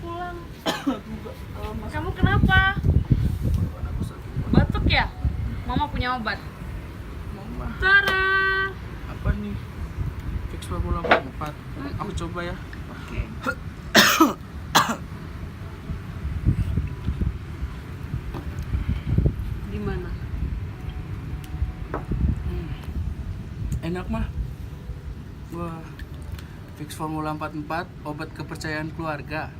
pulang. Enggak, Kamu kenapa? tenggorokan aku sakit. Batuk ya? Mama punya obat. Mama, Tara. apa nih? Fix Formula 4. Aku coba ya. Oke. Gimana? Enak mah. Wah, Fix Formula 44 obat kepercayaan keluarga.